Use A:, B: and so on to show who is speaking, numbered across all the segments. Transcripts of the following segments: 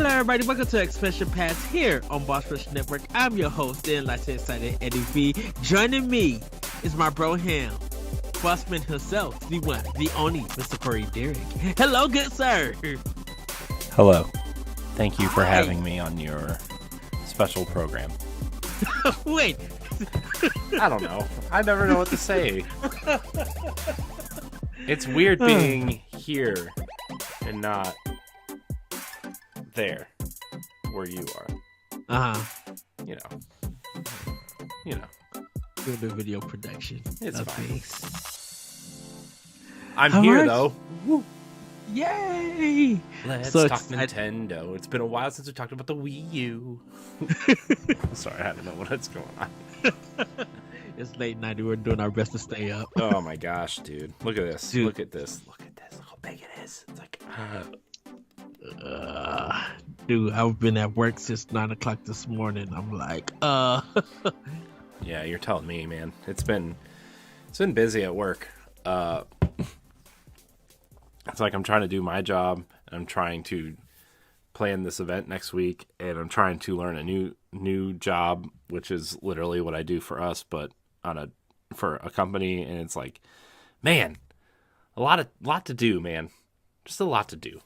A: Hello, everybody. Welcome to Expression Pass here on Boss Rush Network. I'm your host, and like I excited Eddie V. Joining me is my bro Ham, Bossman himself, the one, the only, Mr. Corey Dirrig. Hello, good sir.
B: Hello. Thank you for having me on your special program.
A: Wait.
B: I don't know. I never know what to say. It's weird being here and not there where you are. You know.
A: Doing the video production.
B: It's fine.
A: Things.
B: I'm here though.
A: Woo. Yay!
B: Let's
A: So
B: talk Nintendo. It's been a while since we talked about the Wii U. Sorry, I don't know what's going on.
A: It's late night. We're doing our best to stay up.
B: Oh my gosh, dude. Look at this.
A: Dude.
B: Look at this. Look how big it is. It's like
A: dude, I've been at work since 9 o'clock this morning. I'm like,
B: Yeah, you're telling me, man. It's been busy at work. It's like I'm trying to do my job, and I'm trying to plan this event next week, and I'm trying to learn a new job, which is literally what I do for us, but for a company, and it's like, man, a lot to do, man. Just a lot to do.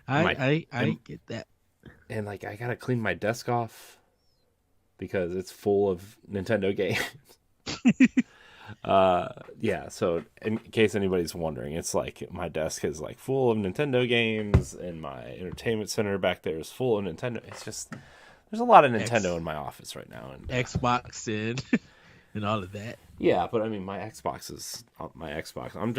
A: I get that.
B: And like I gotta clean my desk off because it's full of Nintendo games. Yeah, so in case anybody's wondering, it's like my desk is like full of Nintendo games, and my entertainment center back there is full of Nintendo. It's just there's a lot of Nintendo in my office right now, and
A: Xbox and all of that.
B: Yeah, but I mean my Xbox is my Xbox. I'm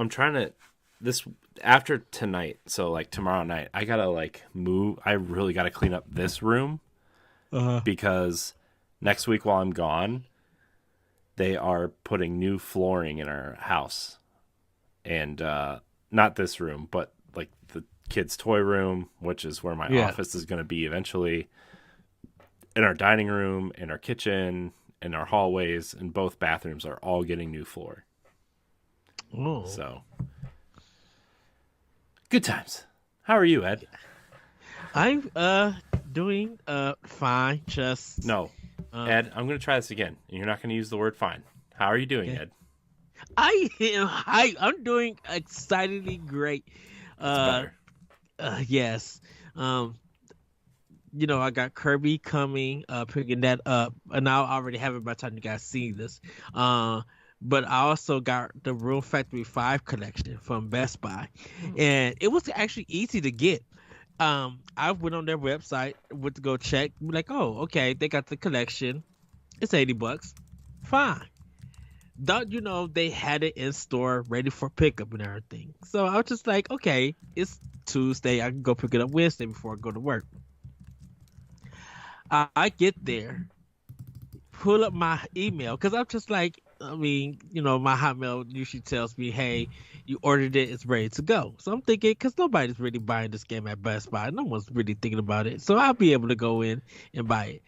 B: trying to this after tonight, so like tomorrow night, I gotta like move. I really gotta clean up this room because next week while I'm gone, they are putting new flooring in our house, and not this room, but like the kids' toy room, which is where my office is going to be eventually, in our dining room, in our kitchen, in our hallways, and both bathrooms are all getting new floor.
A: Oh,
B: so good times. How are you, Ed?
A: I'm doing fine. Just
B: no. Ed, I'm going to try this again, and you're not going to use the word fine. How are you doing, Ed?
A: I'm doing excitedly great.
B: That's better.
A: Yes. I got Kirby coming, picking that up, and I'll already have it by the time you guys see this. But I also got the Room Factory 5 collection from Best Buy, and it was actually easy to get. I went on their website, went to go check, like, oh, okay, they got the collection. It's $80. Fine. Don't you know they had it in store ready for pickup and everything. So I was just like, okay, it's Tuesday. I can go pick it up Wednesday before I go to work. I get there, pull up my email, because I'm just like, my Hotmail usually tells me, hey, you ordered it, it's ready to go. So I'm thinking, because nobody's really buying this game at Best Buy. No one's really thinking about it. So I'll be able to go in and buy it.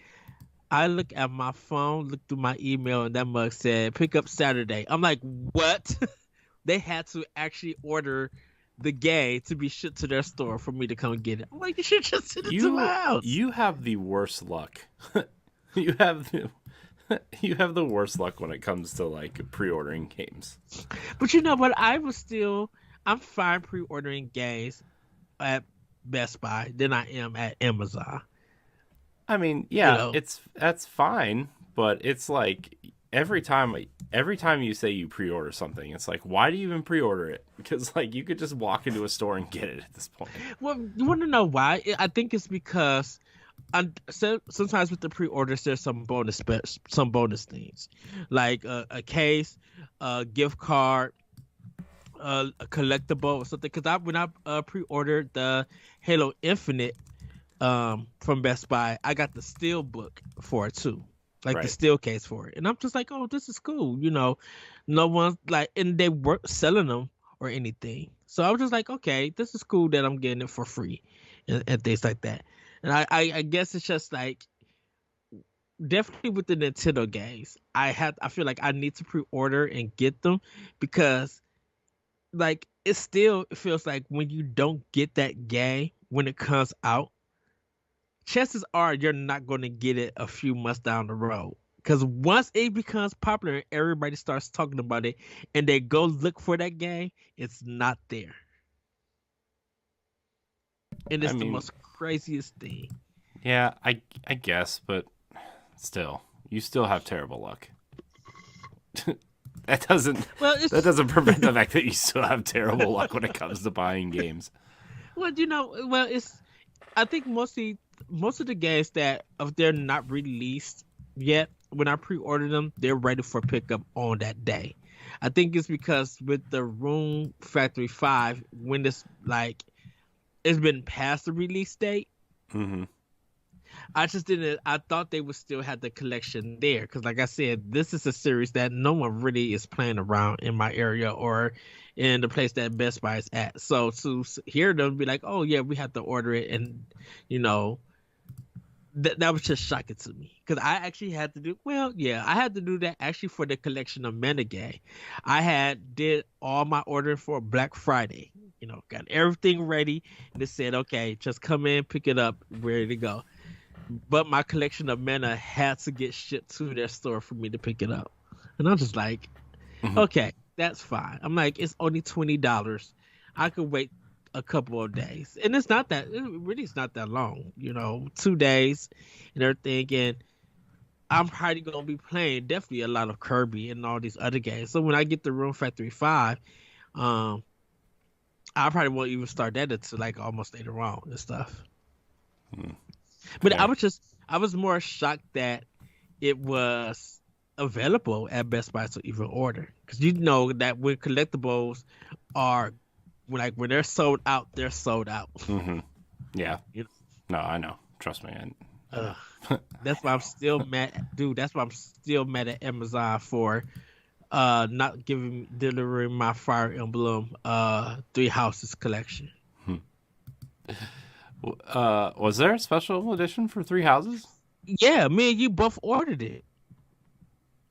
A: I look at my phone, look through my email, and that mug said, pick up Saturday. I'm like, what? They had to actually order the game to be shipped to their store for me to come get it. I'm like, you should just send it to my house.
B: You have the worst luck. You have the worst luck when it comes to like pre-ordering games.
A: But you know what? I'm fine pre-ordering games at Best Buy than I am at Amazon.
B: I mean, yeah, that's fine, but it's like every time you say you pre-order something, it's like, why do you even pre-order it? Because like you could just walk into a store and get it at this point.
A: Well, you want to know why? I think it's because sometimes with the pre-orders there's some bonus things, like a case, a gift card, a collectible or something. Because when I pre-ordered the Halo Infinite from Best Buy, I got the steel book for it too, like the steel case for it, and I'm just like, oh, this is cool. No one's like, and they weren't selling them or anything, so I was just like, okay, this is cool that I'm getting it for free and things like that. And I guess it's just like, definitely with the Nintendo games, I feel like I need to pre-order and get them, because like it feels like when you don't get that game when it comes out, chances are you're not going to get it a few months down the road. Because once it becomes popular, everybody starts talking about it, and they go look for that game, it's not there, and
B: I
A: it's the
B: mean,
A: most craziest thing.
B: yeah, I guess, but still, you still have terrible luck. that doesn't
A: Well,
B: that
A: it's
B: doesn't prevent the fact that you still have terrible luck when it comes to buying games.
A: well, it's. I think most of the games that if they're not released yet, when I pre-order them, they're ready for pickup on that day. I think it's because with the Room Factory 5, when it's like it's been past the release date,
B: Mm-hmm.
A: I just didn't. I thought they would still have the collection there because, like I said, this is a series that no one really is playing around in my area or in the place that Best Buy is at. So to hear them be like, "Oh yeah, we have to order it," and you know, that was just shocking to me because I actually had to do. Well, yeah, I had to do that actually for the collection of Menegay. I had did all my ordering for Black Friday. Got everything ready, and they said, "Okay, just come in, pick it up, ready to go." But my collection of mana had to get shipped to their store for me to pick it up. And I'm just like,
B: Mm-hmm.
A: okay, that's fine. I'm like, it's only $20. I could wait a couple of days. And it really is not that long, 2 days and everything. And I'm probably going to be playing definitely a lot of Kirby and all these other games. So when I get the Room Factory 5, um, I probably won't even start that until like almost later on and stuff. But
B: Fair.
A: I was more shocked that it was available at Best Buy to even order. Because you know that when collectibles are when they're sold out, they're sold out.
B: Mm-hmm. Yeah.
A: You
B: No, I know. Trust me. I
A: know?
B: know.
A: That's why I'm still mad, dude. That's why I'm still mad at Amazon for not delivering my Fire Emblem Three Houses collection.
B: Was there a special edition for Three Houses?
A: Yeah, me and you both ordered it.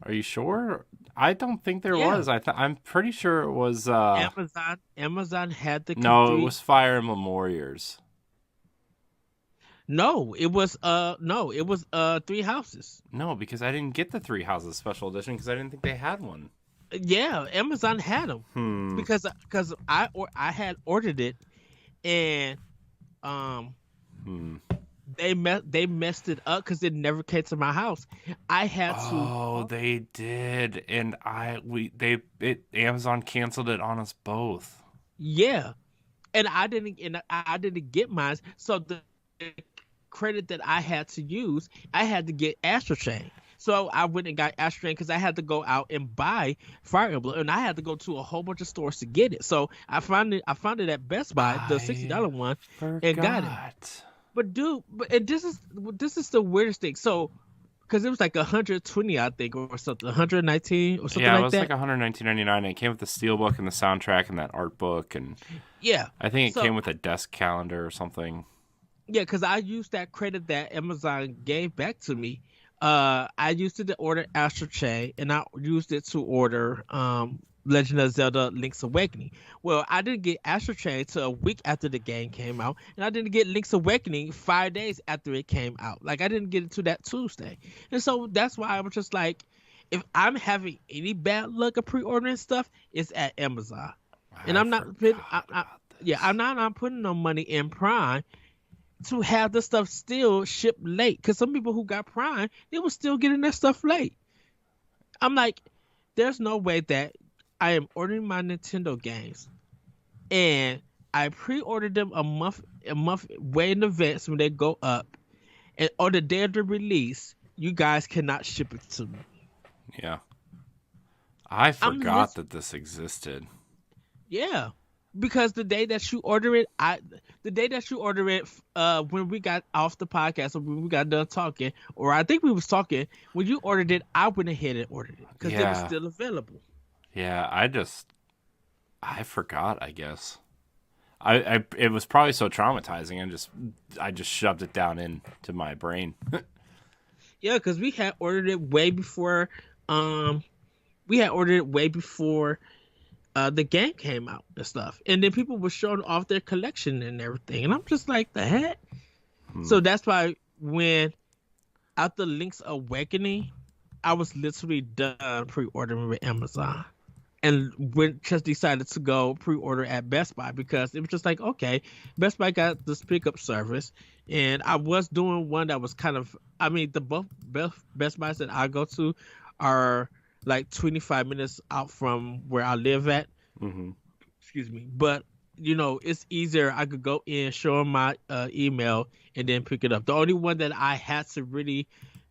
B: Are you sure? I don't think there
A: Yeah.
B: was. I'm pretty sure it was.
A: Amazon had the
B: No, it
A: three.
B: was Fire Emblem Warriors.
A: No, it was Three Houses.
B: No, because I didn't get the Three Houses special edition because I didn't think they had one.
A: Yeah, Amazon had them because I had ordered it and um they messed it up because it never came to my house. I had to.
B: Oh, they did, and Amazon canceled it on us both.
A: Yeah, and I didn't get mine. So the credit that I had to use, I had to get Astro Chain. So I went and got Astro Chain because I had to go out and buy Fire Emblem, and I had to go to a whole bunch of stores to get it. So I found it at Best Buy, the $60 one, and got it. But dude, and this is the weirdest thing. So because it was like 120, I think, or something, 119 or something
B: Yeah, it
A: like
B: was
A: that.
B: like 119.99. It came with the steelbook and the soundtrack and that art book, and
A: Yeah,
B: I think it came with a desk calendar or something.
A: yeah, because I used that credit that Amazon gave back to me. I used it to order Astro Chain, and I used it to order Legend of Zelda: Link's Awakening. Well, I didn't get Astro Chain till a week after the game came out, and I didn't get Link's Awakening 5 days after it came out. Like I didn't get it to that Tuesday, and so that's why I was just like, if I'm having any bad luck of pre-ordering stuff, it's at Amazon, and I'm not putting. I'm putting no money in Prime to have the stuff still shipped late because some people who got Prime, they were still getting their stuff late. I'm like, there's no way that I am ordering my Nintendo games and I pre-ordered them a month way in advance when they go up, and on the day of the release, you guys cannot ship it to me.
B: Yeah, I forgot that this existed.
A: Yeah. Because the day that you order it, when we got off the podcast or when we got done talking, or I think we was talking, when you ordered it, I went ahead and ordered it because it was still available.
B: Yeah, I forgot, I guess. It was probably so traumatizing, I just shoved it down into my brain.
A: Yeah, because we had ordered it way before the game came out and stuff, and then people were showing off their collection and everything, and I'm just like, the heck. So that's why when after Link's Awakening, I was literally done pre-ordering with Amazon, and just decided to go pre-order at Best Buy because it was just like, okay, Best Buy got this pickup service, and I was doing one that was kind of, I mean, the both Best Buys that I go to are like 25 minutes out from where I live at.
B: Mm-hmm.
A: Excuse me, but it's easier. I could go in, show them my email, and then pick it up. The only one that I had to really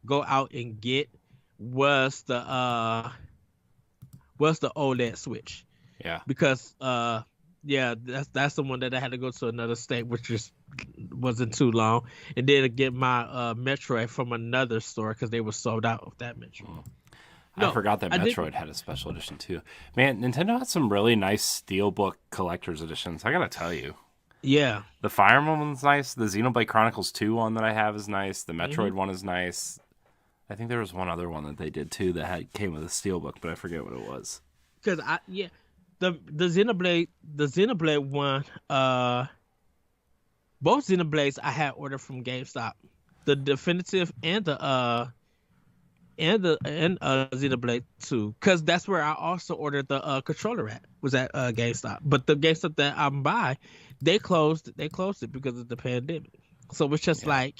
A: go out and get was the OLED Switch.
B: Yeah.
A: Because yeah, that's the one that I had to go to another state, which just wasn't too long, and then get my Metroid from another store because they were sold out of that Metroid.
B: I forgot that Metroid had a special edition too. Man, Nintendo had some really nice Steelbook collector's editions. I gotta tell you.
A: Yeah.
B: The Fire Emblem one's nice. The Xenoblade Chronicles 2 one that I have is nice. The Metroid one is nice. I think there was one other one that they did too that came with a Steelbook, but I forget what it was.
A: Because the Xenoblade one, both Xenoblades I had ordered from GameStop, the definitive and the Xenoblade 2, because that's where I also ordered the controller at, was at GameStop. But the GameStop that I'm by, they closed it because of the pandemic. So it's just like,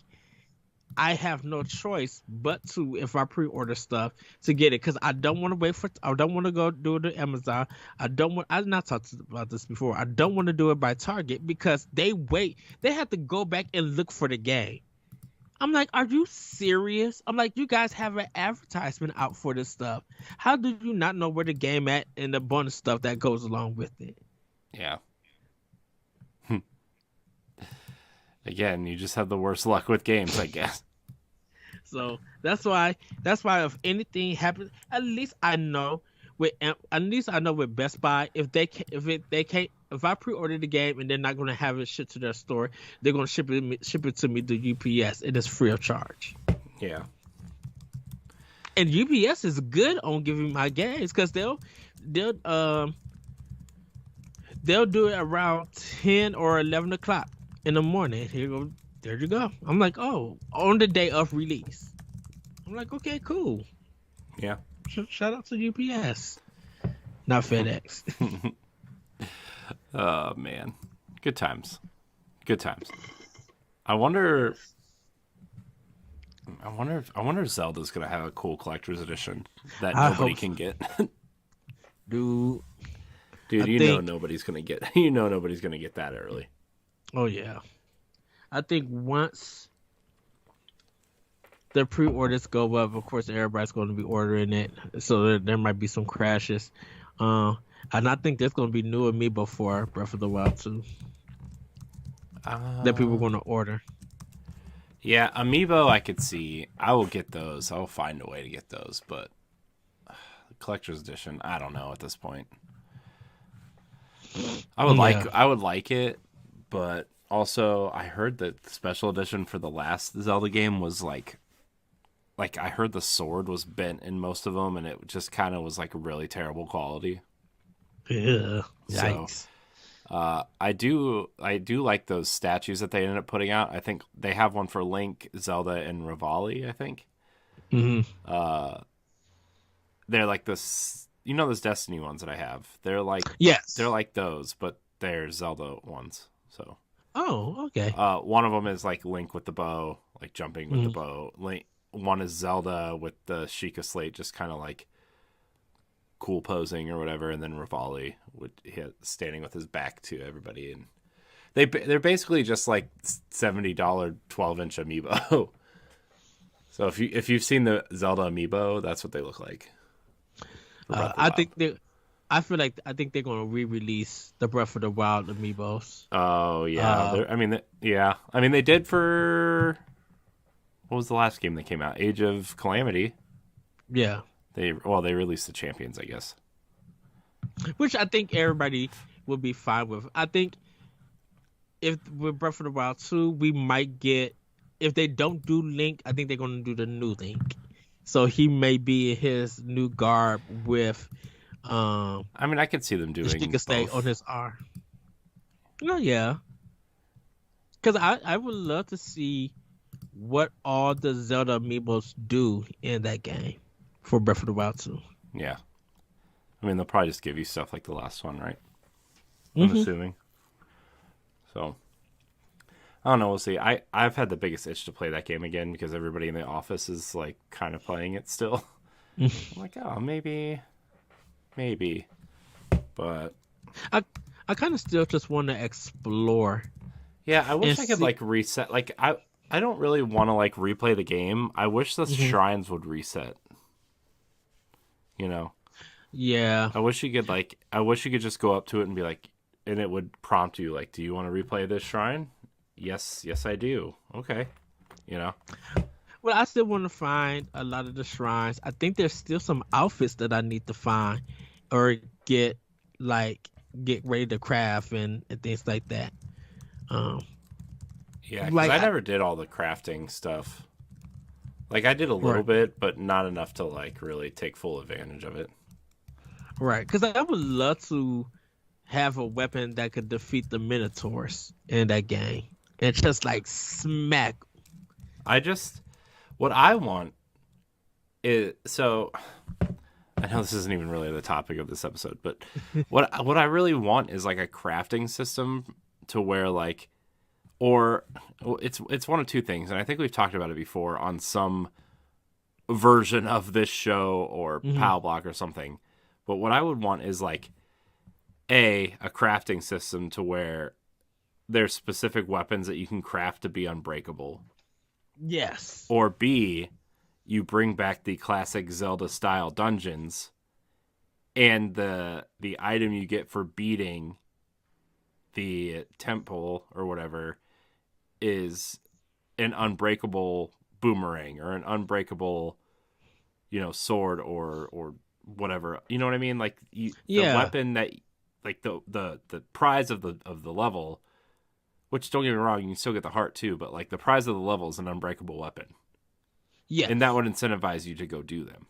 A: I have no choice but to, if I pre-order stuff, to get it, because I don't want to go do it on Amazon. I've not talked about this before. I don't want to do it by Target because they have to go back and look for the game. I'm like, are you serious? I'm like, you guys have an advertisement out for this stuff. How do you not know where the game at and the bonus stuff that goes along with it?
B: Yeah. Again, you just have the worst luck with games, I guess.
A: So that's why if anything happens, at least I know with Best Buy, if I pre-order the game and they're not going to have it shipped to their store, they're going to ship it to me through UPS, and it's free of charge.
B: Yeah.
A: And UPS is good on giving my games because they'll do it around 10 or 11 o'clock in the morning. There you go. I'm like, oh, on the day of release. I'm like, okay, cool.
B: Yeah.
A: Shout out to UPS, not FedEx.
B: Oh man, good times. I wonder if Zelda's gonna have a cool collector's edition that nobody can get.
A: Dude,
B: nobody's gonna get that early.
A: Oh yeah, I think once the pre-orders go up, of course everybody's going to be ordering it, so there might be some crashes. And I think there's going to be new Amiibo for Breath of the Wild 2 that people are going to order.
B: Yeah, Amiibo I could see. I will get those. I'll find a way to get those, but collector's edition, I don't know at this point. I would like it, but also I heard that the special edition for the last Zelda game was like I heard the sword was bent in most of them, and it just kind of was like really terrible quality.
A: Yeah, yikes.
B: So, I do like those statues that they ended up putting out. I think they have one for Link, Zelda, and Rivali, I think.
A: Mm-hmm.
B: They're like this, those Destiny ones that I have. They're like,
A: yes,
B: they're like those, but they're Zelda ones. So.
A: Oh, okay.
B: One of them is like Link with the bow, like jumping with the bow. One is Zelda with the Sheikah Slate, just kind of like cool posing or whatever, and then Rivali standing with his back to everybody, and they're basically just like $70 12-inch amiibo. So if you've seen the Zelda amiibo, that's what they look like.
A: I think they're going to re-release the Breath of the Wild amiibos.
B: Oh yeah, they did for. What was the last game that came out? Age of Calamity.
A: Yeah.
B: They released the champions, I guess.
A: Which I think everybody will be fine with. I think if with Breath of the Wild 2, we might get, if they don't do Link, I think they're going to do the new Link. So he may be in his new garb with
B: I mean, I could see them
A: She
B: doing
A: can stay on
B: both.
A: his arm. Oh yeah, because I would love to see what all the Zelda amiibos do in that game for Breath of the Wild 2.
B: Yeah. I mean, they'll probably just give you stuff like the last one, right? I'm
A: Mm-hmm.
B: assuming. So, I don't know. We'll see. I've had the biggest itch to play that game again because everybody in the office is like kind of playing it still. I'm like, oh, maybe. But
A: I kind of still just want to explore
B: yeah, I wish
A: and
B: I could
A: see.
B: like reset. Like, I don't really want to like replay the game. I wish the
A: Mhm.
B: shrines would reset. You know,
A: Yeah,
B: I wish you could like. I wish you could just go up to it and be like, and it would prompt you like, "Do you want to replay this shrine?" Yes, I do. Okay, you know.
A: well, I still want to find a lot of the shrines. I think there's still some outfits that I need to find or get like get ready to craft and things like that. Um,
B: Yeah, because
A: like
B: I never did all the crafting stuff. Like I did a little
A: right,
B: bit, but not enough to like really take full advantage of it.
A: right, because I would love to have a weapon that could defeat the Minotaurs in that game and just like smack.
B: I just what I want is so I know this isn't even really the topic of this episode, but what I really want is like a crafting system to where like or it's one of two things, and I think we've talked about it before on some version of this show or
A: Hmm.
B: PAL block or something. But what I would want is like a crafting system to where there's specific weapons that you can craft to be unbreakable,
A: Yes.
B: or B, you bring back the classic Zelda style dungeons, and the item you get for beating the temple or whatever is an unbreakable boomerang or an unbreakable, sword or whatever. You know what I mean? Like the
A: Yeah.
B: weapon that like the prize of the level, which don't get me wrong, you can still get the heart too, but like the prize of the level is an unbreakable weapon. And that
A: Yes.
B: would incentivize you to go do them.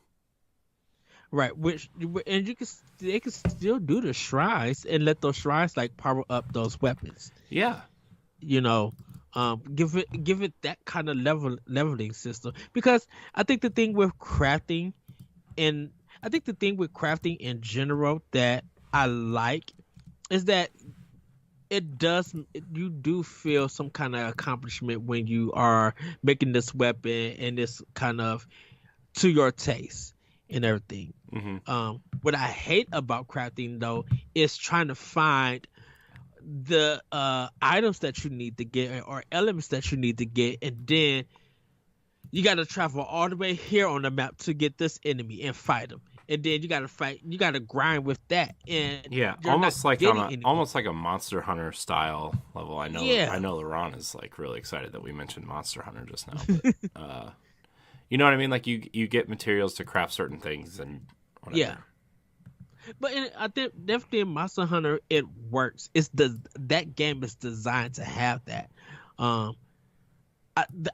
A: Right. Which and they can still do the shrines and let those shrines like power up those weapons.
B: Yeah.
A: You know, give it that kind of leveling system because I think the thing with crafting and I think the thing with crafting in general that I like is that you do feel some kind of accomplishment when you are making this weapon and it's kind of to your taste and everything.
B: Mm-hmm.
A: What I hate about crafting though is trying to find the items that you need to get or elements that you need to get, and then you got to travel all the way here on the map to get this enemy and fight them, and then you got to grind with that, and
B: Yeah,
A: you're not getting anything.
B: almost like a Monster Hunter style level. I
A: Yeah,
B: know LaRon is like really excited that we mentioned Monster Hunter just now, but you know what I mean? Like you get materials to craft certain things and whatever.
A: yeah. But I think definitely in Monster Hunter it works. That game is designed to have that. Um,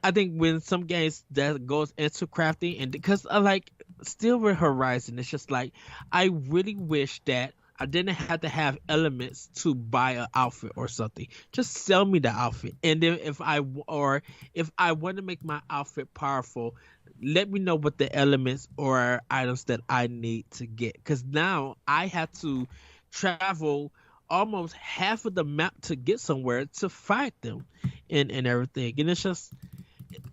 A: I think when some games that goes into crafting and because I like still with Horizon, it's just like I really wish that I didn't have to have elements to buy an outfit or something. Just sell me the outfit, and then if I want to make my outfit powerful, let me know what the elements or items that I need to get. Because now I have to travel almost half of the map to get somewhere to fight them and everything. And it's just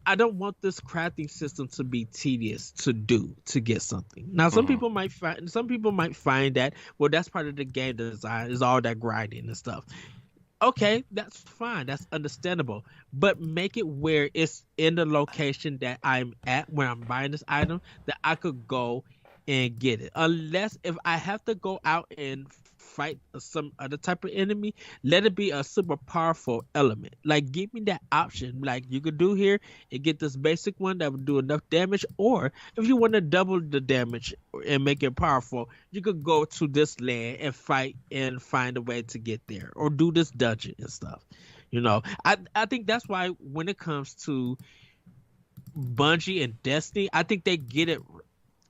A: I don't want this crafting system to be tedious to do to get something. Now
B: Mm-hmm.
A: some people might find that well that's part of the game design is all that grinding and stuff. Okay, that's fine. That's understandable. But make it where it's in the location that I'm at when I'm buying this item that I could go and get it. Unless if I have to go out and fight some other type of enemy, let it be a super powerful element. Like give me that option. Like you could do here and get this basic one that would do enough damage, or if you want to double the damage and make it powerful, you could go to this land and fight and find a way to get there, or do this dungeon and stuff. I think that's why when it comes to Bungie and Destiny, I think they get it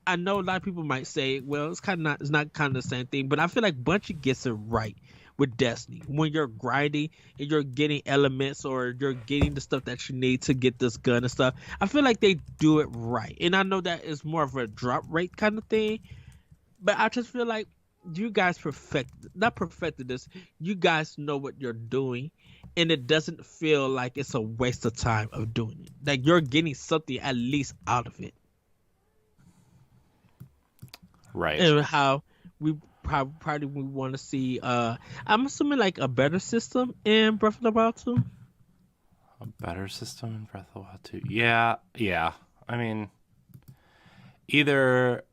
A: I know a lot of people might say, well, it's not kind of the same thing, but I feel like Bungie gets it right with Destiny. When you're grinding and you're getting elements or you're getting the stuff that you need to get this gun and stuff, I feel like they do it right. And I know that is more of a drop rate kind of thing, but I just feel like you guys not perfected this. You guys know what you're doing, and it doesn't feel like it's a waste of time of doing it. Like you're getting something at least out of it.
B: Right.
A: And how we probably we want to see I'm assuming like a better system in Breath of the Wild 2.
B: A better system in Breath of the Wild 2. Yeah. I mean, either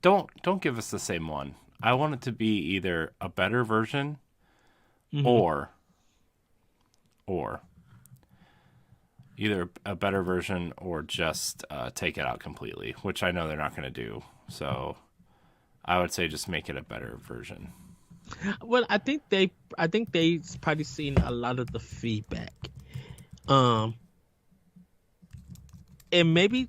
B: don't give us the same one. I want it to be either a better version or either a better version or just take it out completely, which I know they're not going to do. So I would say just make it a better version.
A: Well, I think they probably seen a lot of the feedback, and maybe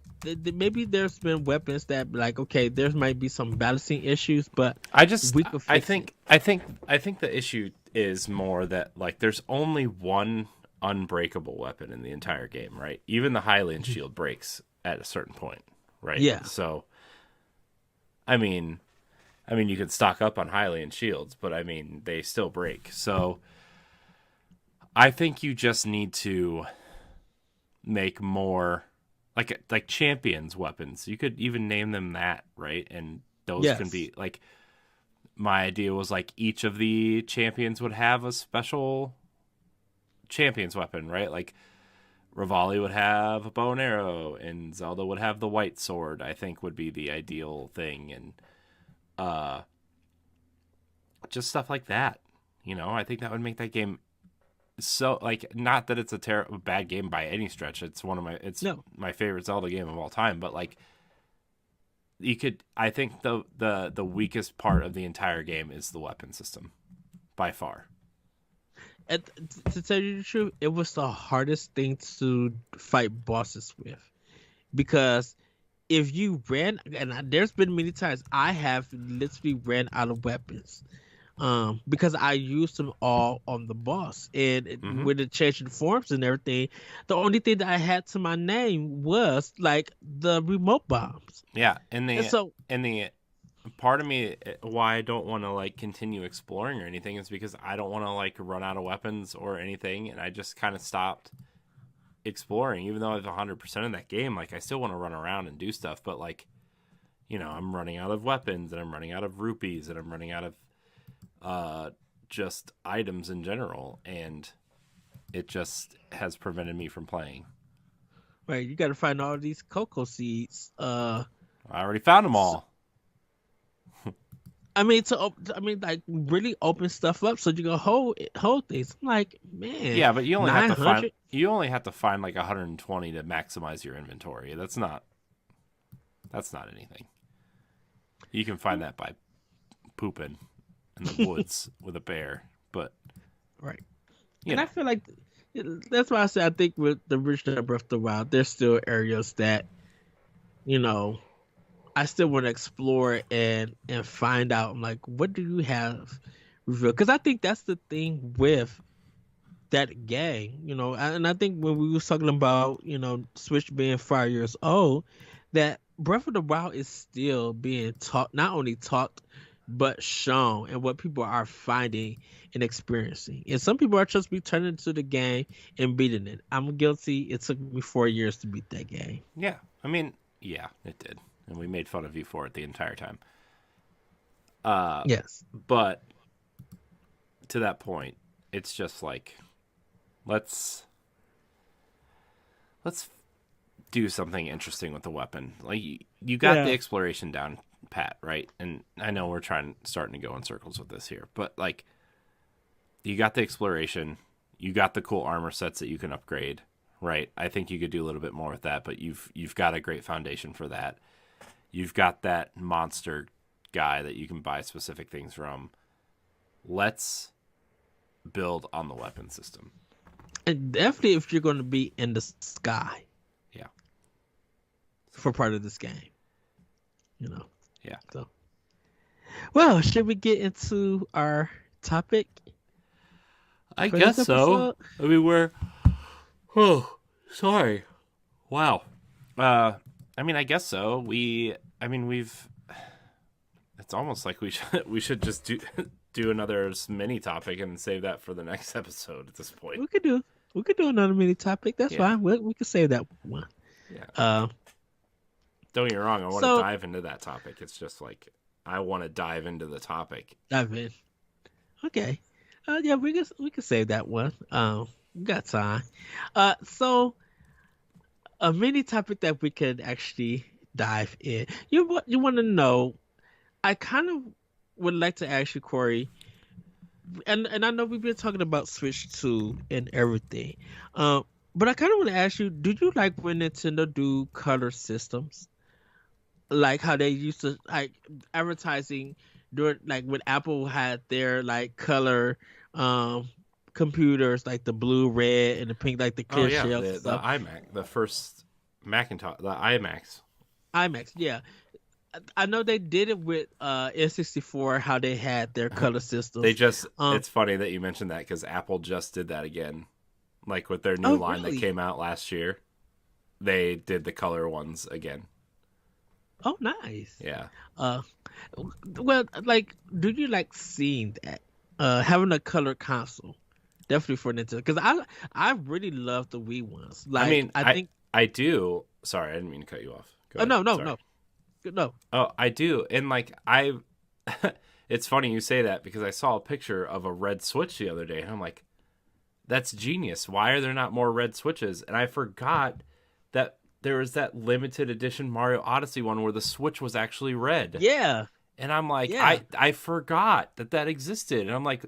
A: there's been weapons that like okay, there might be some balancing issues, but
B: I think the issue is more that like there's only one unbreakable weapon in the entire game, right? Even the Hylian shield breaks at a certain point, right?
A: Yeah.
B: So, I mean, you can stock up on Hylian shields, but I mean, they still break. So, I think you just need to make more like champions weapons. You could even name them that, right? And those can be like. My idea was like each of the champions would have a special champion's weapon, right? Like Rivali would have a bow and arrow, and Zelda would have the white sword. I think would be the ideal thing, and just stuff like that. You know, I think that would make that game so like not that it's a bad game by any stretch. It's my favorite Zelda game of all time, but like. I think the weakest part of the entire game is the weapon system, by far.
A: To tell you the truth, it was the hardest thing to fight bosses with, because if you ran, and there's been many times I have literally ran out of weapons, because I used them all on the boss, and with the changing forms and everything, the only thing that I had to my name was like the remote bombs.
B: Yeah, and the part of me why I don't want to like continue exploring or anything is because I don't want to like run out of weapons or anything, and I just kind of stopped exploring, even though I have 100% of that game. Like I still want to run around and do stuff, but like, you know, I'm running out of weapons, and I'm running out of rupees, and I'm running out of just items in general, and it just has prevented me from playing.
A: Right, you got to find all these cocoa seeds.
B: I already found them all.
A: I mean, like really open stuff up so you can hold things. I'm like, man.
B: Yeah, but you only have to find like 120 to maximize your inventory. That's not anything. You can find that by pooping in the woods with a bear, but
A: right. And I feel like that's why I say I think with the original Breath of the Wild, there's still areas that, you know, I still want to explore and find out. I'm like, what do you have revealed? Because I think that's the thing with that game, you know. And I think when we was talking about, you know, Switch being 5 years old, that Breath of the Wild is still being taught, not only taught, but shown, and what people are finding and experiencing. And some people are just returning to the game and beating it. I'm guilty. It took me 4 years to beat that game.
B: Yeah, I mean, yeah, it did. And we made fun of you for it the entire time.
A: Yes.
B: But to that point, it's just like, let's do something interesting with the weapon. Like you got the exploration down pat, right? And I know we're starting to go in circles with this here, but like you got the exploration, you got the cool armor sets that you can upgrade, right? I think you could do a little bit more with that, but you've got a great foundation for that. You've got that monster guy that you can buy specific things from. Let's build on the weapon system.
A: And definitely if you're going to be in the sky.
B: Yeah.
A: For part of this game. you know.
B: Yeah.
A: So, well, should we get into our topic
B: I
A: for this
B: guess so.
A: episode?
B: I mean, oh, sorry. Wow. I mean, I guess so. We've. It's almost like we should just do another mini topic and save that for the next episode at this point.
A: We could do another mini topic. That's fine. We could save that one.
B: Yeah. Don't get me wrong. I want to
A: So
B: dive into that topic. It's just like I want to dive into the topic.
A: dive in. Okay. Yeah, we can save that one. We got time. So a mini topic that we could actually dive in. You want to know? I kind of would like to ask you, Corey, and I know we've been talking about Switch 2 and everything. But I kind of want to ask you, do you like when Nintendo do color systems? Like how they used to like advertising during like when Apple had their like color computers, like the blue, red, and the pink, like the clear shells and
B: the
A: stuff.
B: iMac, the first Macintosh, the iMacs.
A: IMAX, yeah. I know they did it with N64, how they had their color systems.
B: They just it's funny that you mentioned that because Apple just did that again. Like with their new line
A: really?
B: that came out last year. They did the color ones again.
A: Oh, nice.
B: Yeah.
A: Well, like, do you like seeing that? Having a color console, definitely for Nintendo, because I really love the Wii ones. Like,
B: I mean,
A: I think
B: I do. Sorry, I didn't mean to cut you off. Go ahead.
A: No.
B: Oh, I do, and like it's funny you say that because I saw a picture of a red Switch the other day, and I'm like, that's genius. Why are there not more red Switches? And I forgot that there was that limited edition Mario Odyssey one where the Switch was actually red.
A: Yeah.
B: And I'm like,
A: Yeah.
B: I forgot that existed. And I'm like,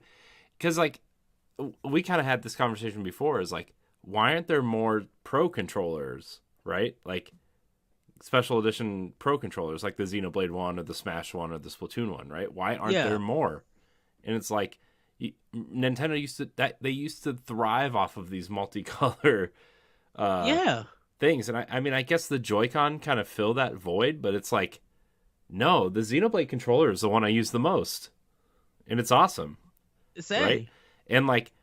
B: because like we kind of had this conversation before is like, why aren't there more Pro controllers, right? Like special edition Pro controllers like the Xenoblade one or the Smash one or the Splatoon one, right? Why aren't there more? And it's like, Nintendo used to thrive off of these multicolor things, and I mean I guess the Joy-Con kind of fill that void, but it's like no, the Xenoblade controller is the one I use the most, and it's awesome. Right? And like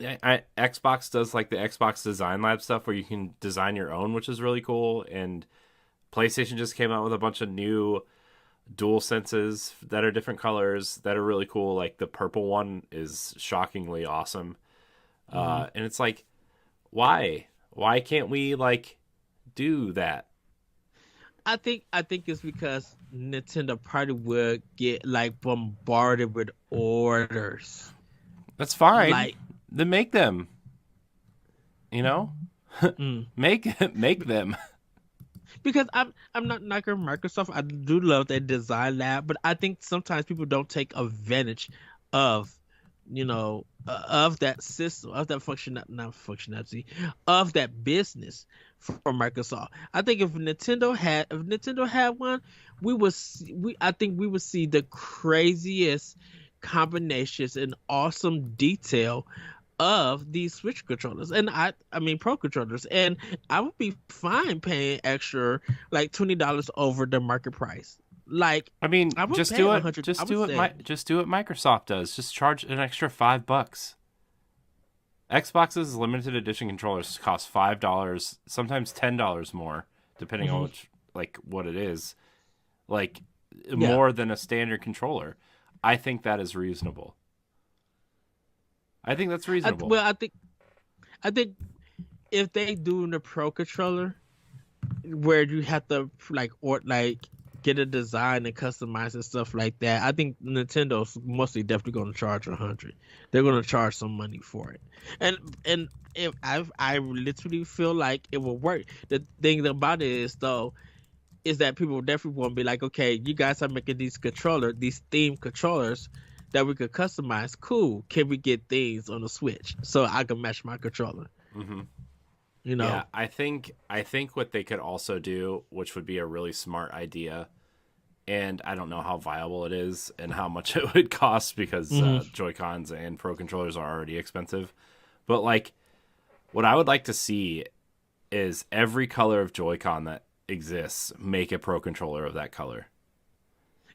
B: Xbox does like the Xbox Design Lab stuff where you can design your own, which is really cool, and PlayStation just came out with a bunch of new dual senses that are different colors that are really cool. Like the purple one is shockingly awesome. And it's like, why can't we like do that?
A: I think it's because Nintendo probably would get like bombarded with orders.
B: That's fine.
A: Like,
B: then make them. You know, make them.
A: Because I'm not knocking Microsoft. I do love their design lab, but I think sometimes people don't take advantage of, of that system, of that functionality, of that business for Microsoft. I think if Nintendo had one, I think we would see the craziest combinations and awesome detail of these Switch controllers, and I mean Pro controllers, and I would be fine paying extra like $20 over the market price. Like,
B: I mean, just do it. Just do what Microsoft does. Just charge an extra $5. Xbox's limited edition controllers cost $5, sometimes $10 more, depending on what it is. Like more than a standard controller. I think that is reasonable. I think that's reasonable.
A: I think if they do the Pro controller, where you have to get a design and customize and stuff like that, I think Nintendo's mostly definitely going to charge $100. They're going to charge some money for it, and if I literally feel like it will work. The thing about it is that people definitely want to be like, okay, you guys are making these themed controllers that we could customize. Cool. Can we get things on the Switch so I can match my controller?
B: Mm-hmm.
A: Yeah,
B: I think what they could also do, which would be a really smart idea, and I don't know how viable it is and how much it would cost because Joy-Cons and Pro controllers are already expensive. But like, what I would like to see is every color of Joy-Con that exists, make a Pro Controller of that color.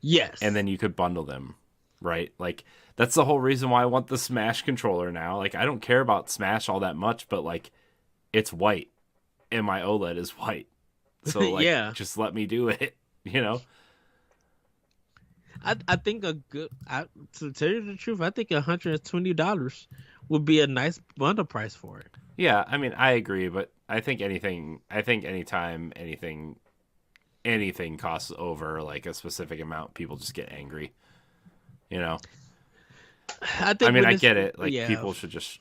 A: Yes.
B: And then you could bundle them, right? Like, that's the whole reason why I want the Smash controller now. Like, I don't care about Smash all that much, but, like, it's white, and my OLED is white. So, like,
A: yeah.
B: just let me do it, you know?
A: I think to tell you the truth, I think $120 would be a nice bundle price for it.
B: Yeah, I mean, I agree, but I think anytime anything costs over like a specific amount, people just get angry. You know? I get it. Like, people should just,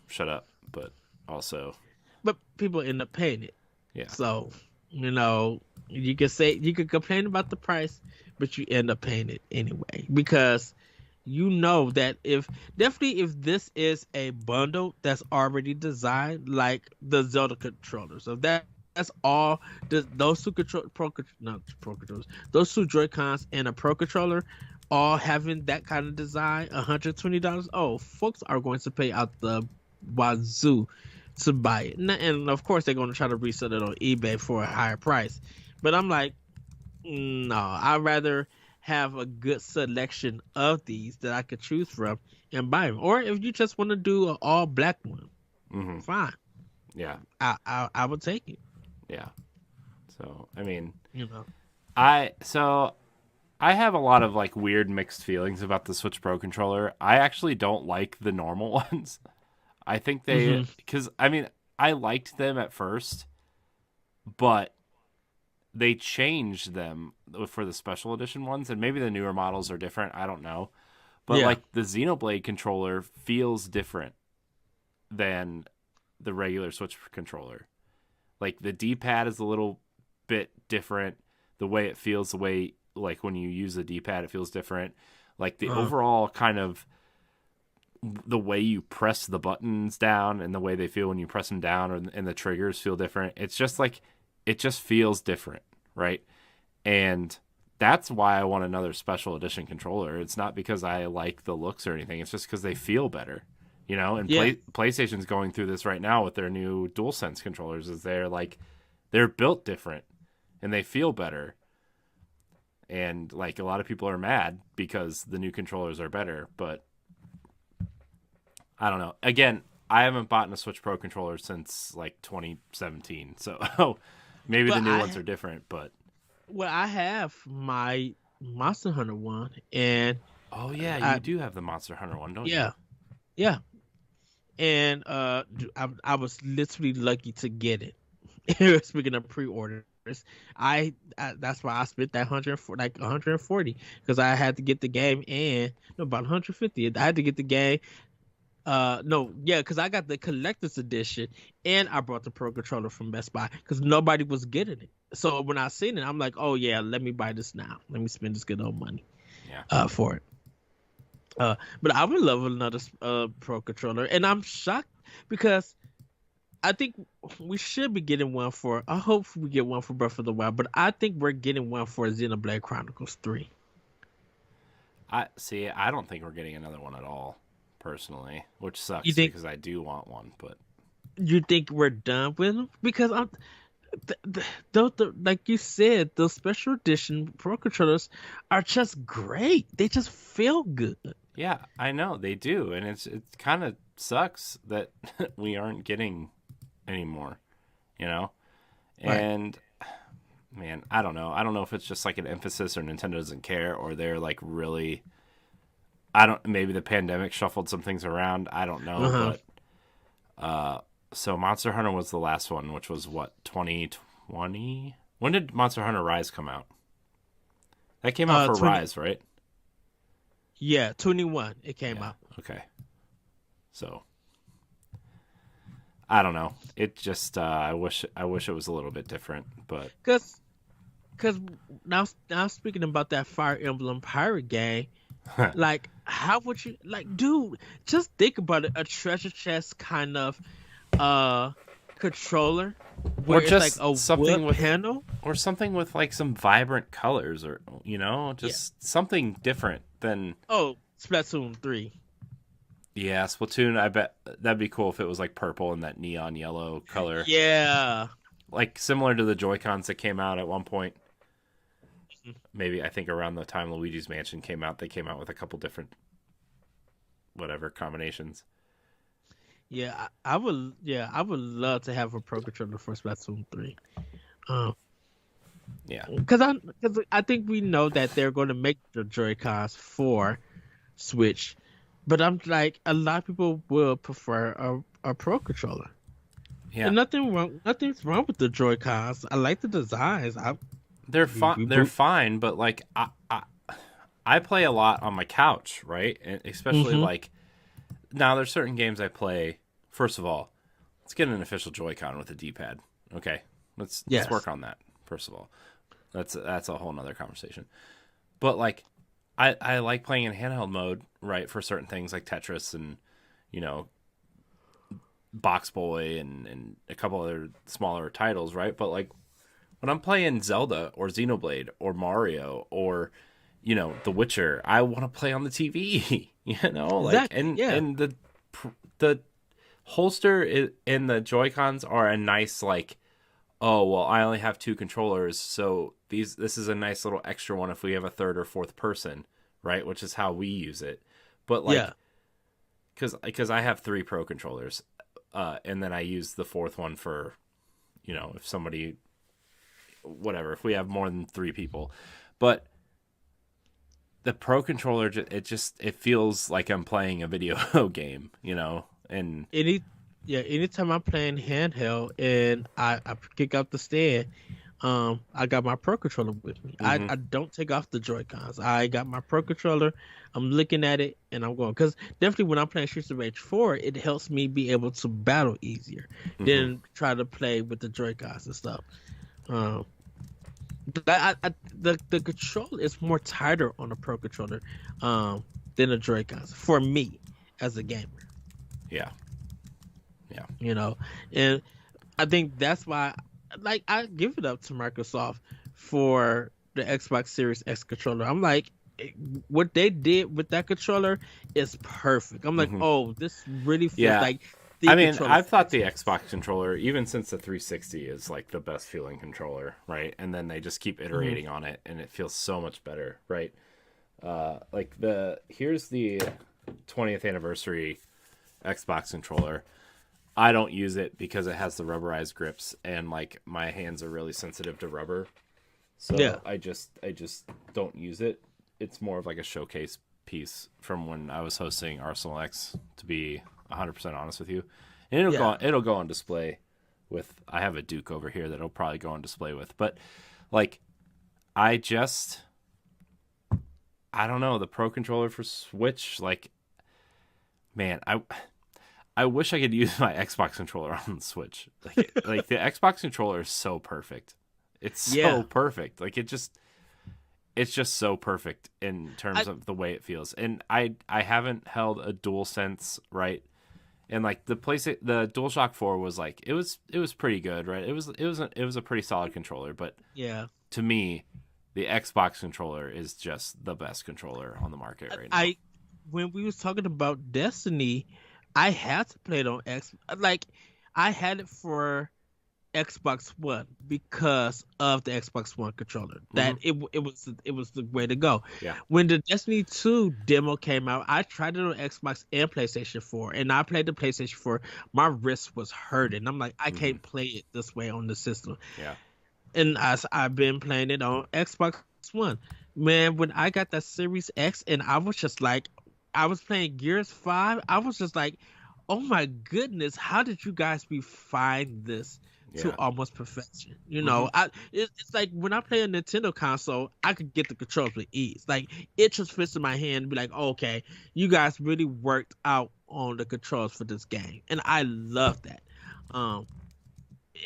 B: shut up, but also.
A: But people end up paying it.
B: Yeah.
A: So, you could complain about the price, but you end up paying it anyway, because that if this is a bundle that's already designed like the Zelda controller, so that's all those two those two Joy-Cons and a Pro Controller all having that kind of design, $120. Oh, folks are going to pay out the wazoo to buy it, and of course they're going to try to resell it on eBay for a higher price. But I'm like, no, I'd rather have a good selection of these that I could choose from and buy them. Or if you just want to do an all black one, fine.
B: Yeah,
A: I would take it.
B: Yeah. So I mean,
A: I
B: have a lot of like weird mixed feelings about the Switch Pro controller. I actually don't like the normal ones. I think because I mean, I liked them at first, but they changed them for the special edition ones, and maybe the newer models are different. I don't know. But like the Xenoblade controller feels different than the regular Switch controller. Like the D-pad is a little bit different. The way it feels, like when you use the D-pad, it feels different. Like the overall kind of the way you press the buttons down and the way they feel when you press them down, and the triggers feel different. It's just like, it just feels different, right? And that's why I want another special edition controller. It's not because I like the looks or anything. It's just because they feel better, And PlayStation's going through this right now with their new DualSense controllers. Is they're built different and they feel better. And like a lot of people are mad because the new controllers are better, but I don't know. Again, I haven't bought a Switch Pro controller since like 2017, so maybe the new ones are different. But
A: I have my Monster Hunter one, and
B: you do have the Monster Hunter one, don't you?
A: Yeah. And I was literally lucky to get it. Speaking of pre-orders, that's why I spent that 140 because I had to get the game, and about 150. I had to get the game. Because I got the collector's edition, and I brought the Pro Controller from Best Buy because nobody was getting it. So when I seen it, I'm like, oh yeah, let me buy this now. Let me spend this good old money for it. But I would love another Pro Controller, and I'm shocked because I think we should be getting one for. I hope we get one for Breath of the Wild, but I think we're getting one for Xenoblade Chronicles 3.
B: I don't think we're getting another one at all, personally, which sucks because I do want one. But
A: you think we're done with them? Because like you said, those special edition Pro Controllers are just great. They just feel good.
B: Yeah, I know they do, and it kind of sucks that we aren't getting anymore, Right. And man, I don't know. I don't know if it's just like an emphasis or Nintendo doesn't care, or they're like really. Maybe the pandemic shuffled some things around. I don't know, but so Monster Hunter was the last one, which was what, 2020? When did Monster Hunter Rise come out? That came out for Rise, right?
A: Yeah, 21. It came out.
B: Okay. So I don't know. It just I wish it was a little bit different, but
A: because now speaking about that Fire Emblem Pirate game, like how would you dude? Just think about it. A treasure chest kind of controller, where
B: or just
A: it's like a
B: something
A: wood
B: with
A: panel,
B: or something with like some vibrant colors, or something different than
A: Splatoon 3.
B: Yeah, Splatoon. I bet that'd be cool if it was like purple and that neon yellow color.
A: Yeah.
B: like similar to the Joy-Cons that came out at one point. Maybe I think around the time Luigi's Mansion came out, they came out with a couple different whatever combinations.
A: Yeah, I would. Yeah, I would love to have a Pro Controller for Splatoon 3.
B: Yeah,
A: Because I think we know that they're going to make the Joy-Cons for Switch, but I'm like a lot of people will prefer a Pro Controller.
B: yeah.
A: And nothing's wrong with the Joy-Cons. I like the designs.
B: They're fine. They're fine, but like I play a lot on my couch, right? And especially like now, there's certain games I play. First of all, let's get an official Joy-Con with a D-pad. Okay, let's work on that. First of all, that's a whole nother conversation. But like, I like playing in handheld mode, right? For certain things like Tetris and Box Boy and a couple other smaller titles, right? But like when I'm playing Zelda or Xenoblade or Mario or The Witcher, I want to play on the TV. Like and the holster and the Joy-Cons are a nice like, oh well, I only have 2 controllers, so this is a nice little extra one if we have a third or fourth person, right? Which is how we use it. But like, because I have 3 Pro controllers, and then I use the fourth one for, if somebody, whatever, if we have more than 3 people, but the Pro controller, it feels like I'm playing a video game, and
A: anytime I'm playing handheld and I kick out the stand, I got my Pro Controller with me. I don't take off the Joy-Cons. I got my Pro Controller. I'm looking at it and I'm going, because definitely when I'm playing Streets of Rage 4, it helps me be able to battle easier than try to play with the Joy-Cons and stuff. The control is more tighter on the Pro Controller than the Joy-Cons for me as a gamer.
B: Yeah.
A: And I think that's why, like, I give it up to Microsoft for the Xbox Series X controller. I'm like, what they did with that controller is perfect. I'm like, oh, this really feels like the controller.
B: I've thought the Xbox controller, even since the 360, is like the best feeling controller, right? And then they just keep iterating on it, and it feels so much better, right? Here's the 20th anniversary Xbox controller. I don't use it because it has the rubberized grips, and like my hands are really sensitive to rubber, so I just don't use it. It's more of like a showcase piece from when I was hosting Arsenal X, to be 100% honest with you. And it'll go on display with. I have a Duke over here that'll probably go on display with, but like I don't know, the Pro controller for Switch, like, man, I wish I could use my Xbox controller on the Switch. Like the Xbox controller is so perfect. It's so perfect. Like it's just so perfect in terms of the way it feels. And I haven't held a DualSense, right? And like the DualShock 4 was like, it was pretty good, right? It was a pretty solid controller, but to me, the Xbox controller is just the best controller on the market right now.
A: When we was talking about Destiny, I had to play it on I had it for Xbox One because of the Xbox One controller. That it was the way to go.
B: Yeah.
A: When the Destiny 2 demo came out, I tried it on Xbox and PlayStation 4, and I played the PlayStation 4. My wrist was hurting. I'm like, I can't play it this way on the system.
B: Yeah.
A: And I've been playing it on Xbox One. Man, when I got that Series X, and I was just like, I was playing Gears 5. I was just like, oh my goodness, how did you guys refine this to almost perfection? It's like when I play a Nintendo console, I could get the controls with ease. Like, it just fits in my hand and be like, oh, okay, you guys really worked out on the controls for this game. And I love that.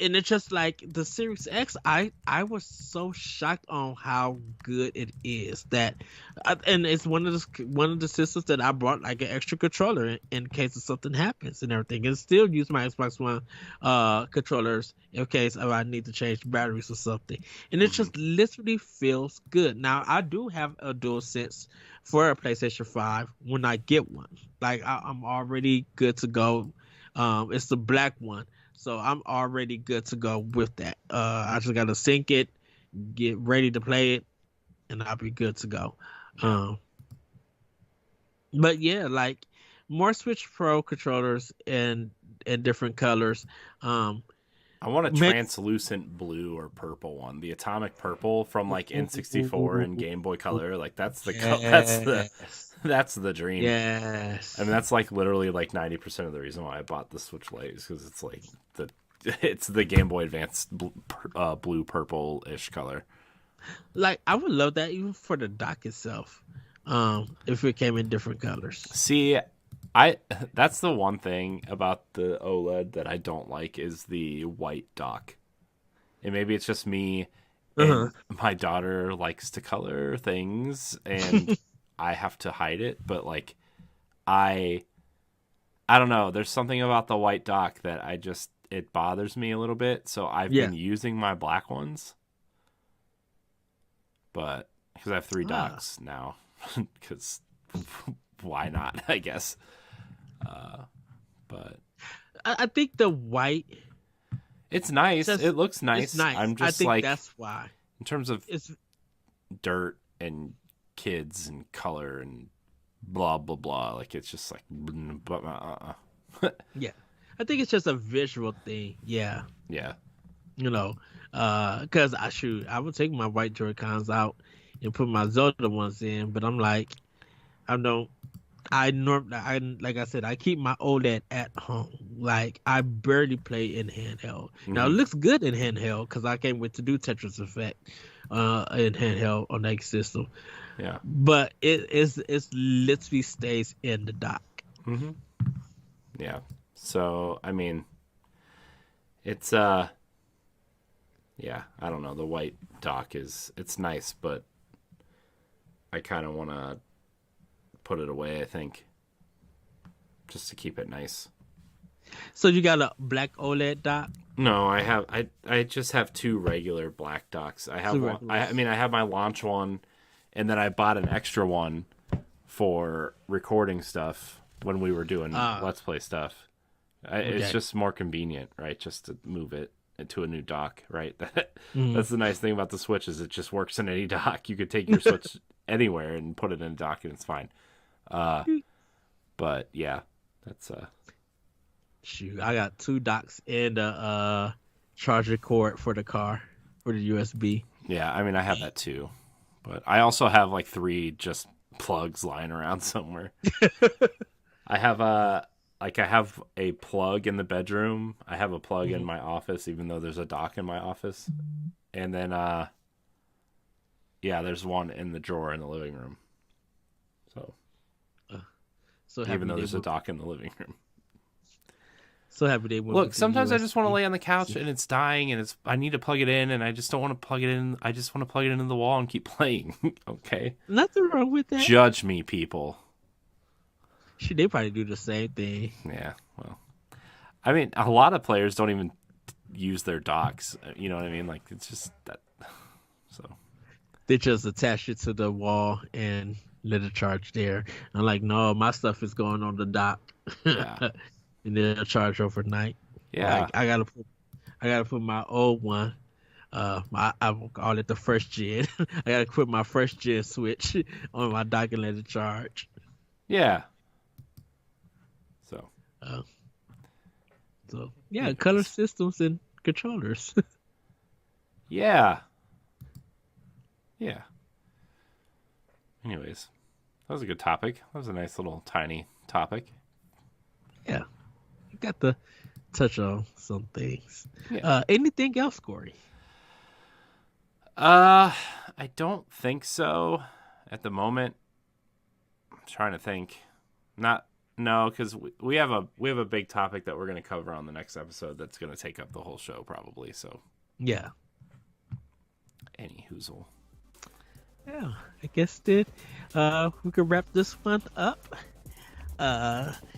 A: And it's just like the Series X, I was so shocked on how good it is. And it's one of the systems that I brought like an extra controller in case of something happens and everything, and still use my Xbox One controllers in case I need to change batteries or something. And it just literally feels good. Now, I do have a DualSense for a PlayStation 5 when I get one. Like, I'm already good to go. It's the black one. So I'm already good to go with that. I just gotta sync it, get ready to play it, and I'll be good to go.
B: Yeah.
A: But yeah, like more Switch Pro controllers in different colors.
B: I want a
A: Makes
B: translucent blue or purple one. The atomic purple from like N64 and Game Boy Color. Like that's the
A: yes.
B: that's the dream.
A: Yes.
B: I mean that's like literally like 90% of the reason why I bought the Switch Lite is because it's the Game Boy Advance blue purple ish color.
A: Like I would love that even for the dock itself. If it came in different colors.
B: See, that's the one thing about the OLED that I don't like is the white dock. And maybe it's just me and my daughter likes to color things and I have to hide it, but like I don't know, there's something about the white dock that it bothers me a little bit, so I've been using my black ones. But because I have 3 docks now, because why not? I guess. But
A: I think the white.
B: It's nice. It looks nice.
A: It's nice.
B: I'm just
A: I think
B: like
A: that's why.
B: In terms of
A: it's
B: dirt and kids and color and blah blah blah. Like it's just like.
A: Yeah, I think it's just a visual thing. Yeah.
B: Yeah.
A: You know, because I would take my white Joy-Cons out and put my Zelda ones in, but I'm like, like I said, I keep my OLED at home. Like I barely play in handheld. Now it looks good in handheld because I can't wait to do Tetris Effect in handheld on that system.
B: Yeah,
A: but it's literally stays in the dock.
B: Mm-hmm. Yeah. So I mean, it's yeah, I don't know. The white dock it's nice, but I kind of want to put it away, I think, just to keep it nice.
A: So you got a black OLED dock?
B: No, I just have 2 regular black docks. I have one. I mean, I have my launch one, and then I bought an extra one for recording stuff when we were doing Let's Play stuff. It's just more convenient, right? Just to move it into a new dock, right? That's the nice thing about the Switch is it just works in any dock. You could take your Switch anywhere and put it in a dock and it's fine. But yeah, that's
A: shoot, I got 2 docks and a charger cord for the car for the USB.
B: Yeah, I mean I have that too, but I also have like 3 just plugs lying around somewhere. I have a plug in the bedroom. I have a plug in my office, even though there's a dock in my office. And then, yeah, there's one in the drawer in the living room. So even though there's a dock in the living room.
A: So happy they went.
B: Look, sometimes I just want to lay on the couch and it's dying and I need to plug it in and I just don't want to plug it in. I just want to plug it into the wall and keep playing. Okay.
A: Nothing wrong with that.
B: Judge me, people.
A: They probably do the same thing.
B: Yeah, well, I mean, a lot of players don't even use their docks. You know what I mean? Like, it's just that. So
A: they just attach it to the wall and let it charge there. I'm like, no, my stuff is going on the dock.
B: Yeah.
A: And then it'll charge overnight.
B: Yeah.
A: Like, I gotta put my old one. I will call it the first gen. I gotta put my first gen Switch on my dock and let it charge.
B: Yeah.
A: So yeah, color systems and controllers.
B: Yeah. Anyways, that was a good topic. That was a nice little tiny topic.
A: Yeah, you got to touch on some things.
B: Yeah.
A: Anything else, Corey?
B: I don't think so at the moment. I'm trying to think. No, because we have a big topic that we're going to cover on the next episode that's going to take up the whole show probably. So
A: yeah.
B: Any hoozle.
A: Yeah, I guess we could wrap this one up.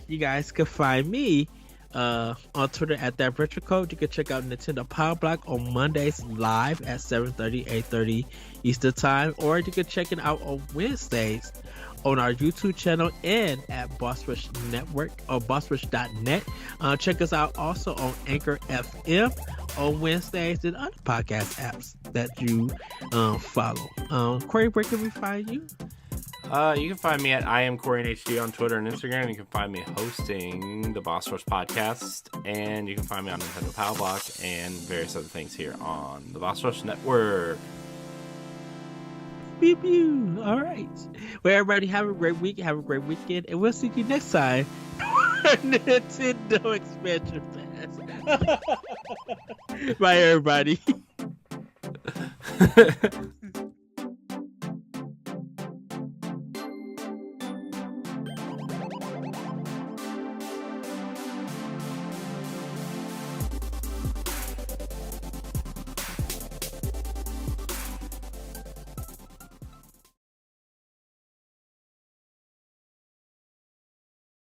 A: You guys can find me on Twitter at that retro code. You can check out Nintendo Power Block on Mondays live at 7:30, 8:30 Eastern time, or you can check it out on Wednesdays on our YouTube channel and at Boss Rush Network or bossrush.net. Check us out also on Anchor FM on Wednesdays and other podcast apps that you follow. Corey, where can we find you?
B: You can find me at I am Corey HD on Twitter and Instagram. You can find me hosting the Boss Rush podcast, and you can find me on Nintendo Power Block and various other things here on the Boss Rush Network.
A: Pew, pew. All right. Well, everybody, have a great week. Have a great weekend, and we'll see you next time. Nintendo Expansion Pass. Bye, everybody.